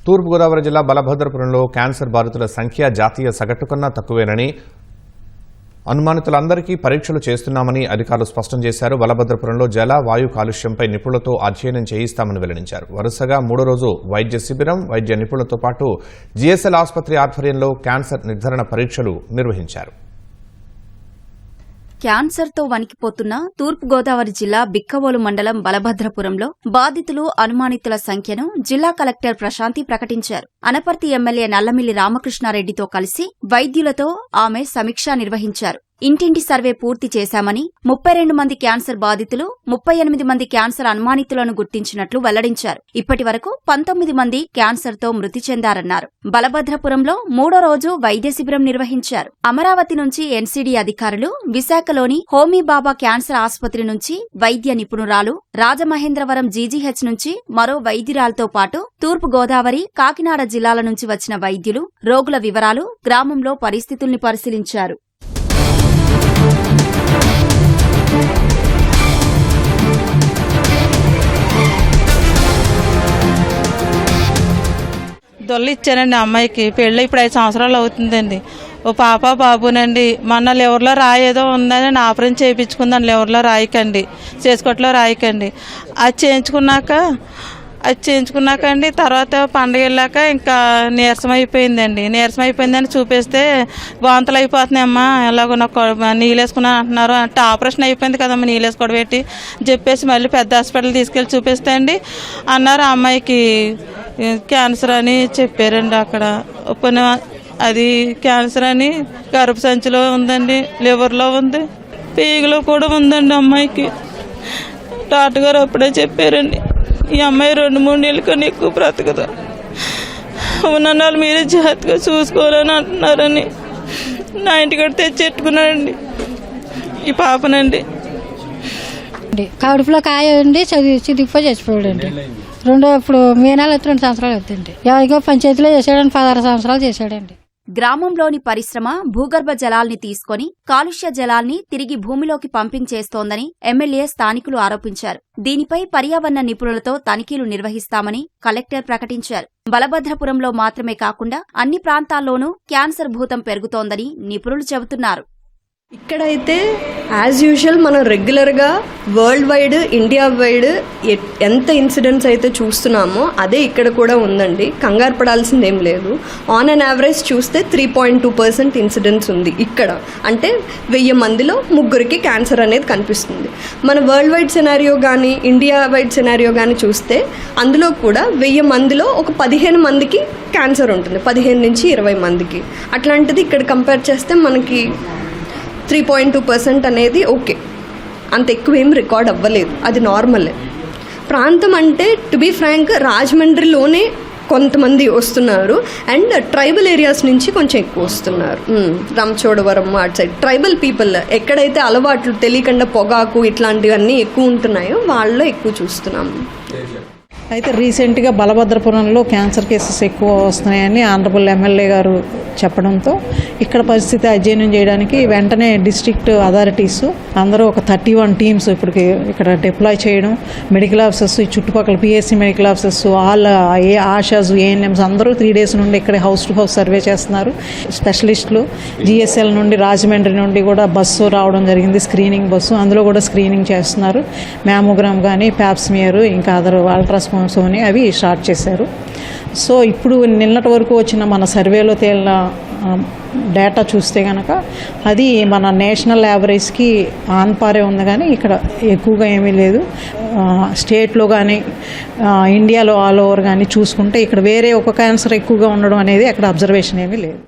తూర్పుగోదావరి జిల్లా బలభద్రపురంలో క్యాన్సర్ బాధితుల సంఖ్య జాతీయ సగటు కన్నా తక్కువేనని, అనుమానితులందరికీ పరీక్షలు చేస్తున్నామని అధికారులు స్పష్టం చేశారు. బలభద్రపురంలో జల, వాయు కాలుష్యంపై నిపుణులతో అధ్యయనం చేయిస్తామని వెల్లడించారు. వరుసగా 3వ రోజు వైద్య శిబిరం, వైద్య నిపుణులతో పాటు జీఎస్ఎల్ ఆసుపత్రి ఆధ్వర్యంలో క్యాన్సర్ నిర్ధారణ పరీక్షలు నిర్వహించారు. క్యాన్సర్తో వణికిపోతున్న తూర్పుగోదావరి జిల్లా బిక్కవోలు మండలం బలభద్రపురంలో బాధితులు, అనుమానితుల సంఖ్యను జిల్లా కలెక్టర్ ప్రశాంతి ప్రకటించారు. అనపర్తి ఎమ్మెల్యే నల్లమిల్లి రామకృష్ణారెడ్డితో కలిసి వైద్యులతో ఆమె సమీక్ష నిర్వహించారు. ఇంటింటి సర్వే పూర్తి చేశామని, 32 మంది క్యాన్సర్ బాధితులు, 38 మంది క్యాన్సర్ అనుమానితులను గుర్తించినట్లు వెల్లడించారు. ఇప్పటి వరకు 19 మంది క్యాన్సర్తో మృతి చెందారన్నారు. బలభద్రపురంలో 3వ రోజు వైద్య శిబిరం నిర్వహించారు. అమరావతి నుంచి ఎన్సీడీ అధికారులు, విశాఖలోని హోమీబాబా క్యాన్సర్ ఆసుపత్రి నుంచి వైద్య నిపుణురాలు, రాజమహేంద్రవరం జీజీహెచ్ నుంచి మరో వైద్యురాలతో పాటు తూర్పుగోదావరి, కాకినాడ జిల్లాల నుంచి వచ్చిన వైద్యులు రోగుల వివరాలు, గ్రామంలో పరిస్థితుల్ని పరిశీలించారు. దొల్లు ఇచ్చానండి అమ్మాయికి. పెళ్ళి ఇప్పుడు 5 సంవత్సరాలు అవుతుందండి. ఓ పాప బాబునండి. మొన్న లివర్లో రాయి ఏదో ఉందని ఆపరేషన్ చేయించుకుందాం. లివర్లో రాయికండి, చేసుకోట్లో రాయికండి. అది చేయించుకున్నాక అండి తర్వాత పండుగ వెళ్ళాక ఇంకా నీరసం అయిపోయిందని చూపిస్తే వాంతులు అయిపోతున్నాయమ్మా, ఎలాగో నాకు నీళ్ళు వేసుకున్నాను అంటున్నారు. అంటే ఆపరేషన్ అయిపోయింది కదమ్మా, నీళ్ళు వేసుకోవడం పెట్టి చెప్పేసి మళ్ళీ పెద్ద హాస్పిటల్ తీసుకెళ్ళి చూపిస్తే అండి అన్నారు అమ్మాయికి క్యాన్సర్ అని చెప్పారండి. అక్కడ అది క్యాన్సర్ అని గర్భ సంచిలో ఉందండి, లివర్లో ఉంది, పేగులో కూడా ఉందండి అమ్మాయికి. డాక్టర్ గారు అప్పుడే చెప్పారండి ఈ అమ్మాయి 2-3 నెలల కన్నా ఎక్కువ బ్రతకదు, ఉన్నన్నాళ్ళు మీరే జాగ్రత్తగా చూసుకోవాలని అంటున్నారని నా ఇంటికాడ తెచ్చెట్టుకున్నాడండి ఈ పాపనండి. కడుపులో కాయ ఉండి చిదిగిపోయి చచ్చిపోయాడండి. ఇప్పుడు మే నెల 2 సంవత్సరాలు అవుతుంది. ఎవరికో పంచాయతీలో చేశాడని 16 సంవత్సరాలు చేశాడండి. గ్రామంలోని పరిశ్రమ భూగర్భ జలాల్ని తీసుకుని కాలుష్య జలాల్ని తిరిగి భూమిలోకి పంపింగ్ చేస్తోందని ఎమ్మెల్యే, స్థానికులు ఆరోపించారు. దీనిపై పర్యావరణ నిపుణులతో తనిఖీలు నిర్వహిస్తామని కలెక్టర్ ప్రకటించారు. బలభద్రపురంలో మాత్రమే కాకుండా అన్ని ప్రాంతాల్లోనూ క్యాన్సర్ భూతం పెరుగుతోందని నిపుణులు చెబుతున్నారు. ఇక్కడైతే యాజ్ యూజువల్ మనం రెగ్యులర్గా వరల్డ్ వైడ్, ఇండియా వైడ్ ఎంత ఇన్సిడెంట్స్ అయితే చూస్తున్నామో అదే ఇక్కడ కూడా ఉందండి. కంగారు పడాల్సింది ఏం లేదు. ఆన్ అన్ యావరేజ్ చూస్తే 3.2% ఇన్సిడెంట్స్ ఉంది ఇక్కడ. అంటే 1000 మందిలో 3కి క్యాన్సర్ అనేది కనిపిస్తుంది. మన వరల్డ్ వైడ్ సినారియో కానీ, ఇండియా వైడ్ సినారియో కానీ చూస్తే అందులో కూడా 1000 మందిలో ఒక 15 మందికి క్యాన్సర్ ఉంటుంది, 15 నుంచి 20 మందికి. అట్లాంటిది ఇక్కడ కంపేర్ చేస్తే మనకి 3.2% అనేది ఓకే, అంత ఎక్కువ ఏం రికార్డ్ అవ్వలేదు, అది నార్మలే. ప్రాంతం అంటే టు బీ ఫ్రాంక్ రాజమండ్రిలోనే కొంతమంది వస్తున్నారు అండ్ ట్రైబల్ ఏరియాస్ నుంచి కొంచెం ఎక్కువ వస్తున్నారు. రామచోడవరం అటు సైడ్ ట్రైబల్ పీపుల్ ఎక్కడైతే అలవాట్లు తెలియకుండా పొగాకు ఇట్లాంటివన్నీ ఎక్కువ ఉంటున్నాయో వాళ్ళలో ఎక్కువ చూస్తున్నాము. అయితే రీసెంట్గా బలభద్రపురంలో క్యాన్సర్ కేసెస్ ఎక్కువ వస్తున్నాయని ఆనరబుల్ ఎమ్మెల్యే గారు చెప్పడంతో ఇక్కడ పరిస్థితి అధ్యయనం చేయడానికి వెంటనే డిస్ట్రిక్ట్ అథారిటీస్ అందరూ ఒక 31 టీమ్స్ ఇప్పటికి ఇక్కడ డిప్లాయ్ చేయడం, మెడికల్ ఆఫీసర్స్, ఈ చుట్టుపక్కల PSC medical officers, ASHAs, ANMs అందరూ 3 days నుండి ఇక్కడ హౌస్ టు హౌస్ సర్వే చేస్తున్నారు. స్పెషలిస్టులు జీఎస్ఎల్ నుండి, రాజమండ్రి నుండి కూడా బస్సు రావడం జరిగింది, స్క్రీనింగ్ బస్సు. అందులో కూడా స్క్రీనింగ్ చేస్తున్నారు. మ్యామోగ్రామ్ కానీ, ప్యాప్స్మియర్, ఇంకా అదర్ అల్ట్రాసౌండ్ అని అవి స్టార్ట్ చేశారు. సో ఇప్పుడు నిన్నటి వరకు వచ్చిన మన సర్వేలో తేలిన డేటా చూస్తే కనుక అది మన నేషనల్ యావరేజ్కి ఆన్పారే ఉంది, కానీ ఇక్కడ ఎక్కువగా ఏమీ లేదు. స్టేట్లో కానీ ఇండియాలో ఆల్ ఓవర్ కానీ చూసుకుంటే ఇక్కడ వేరే ఒక క్యాన్సర్ ఎక్కువగా ఉండడం అనేది అక్కడ అబ్జర్వేషన్ ఏమీ లేదు.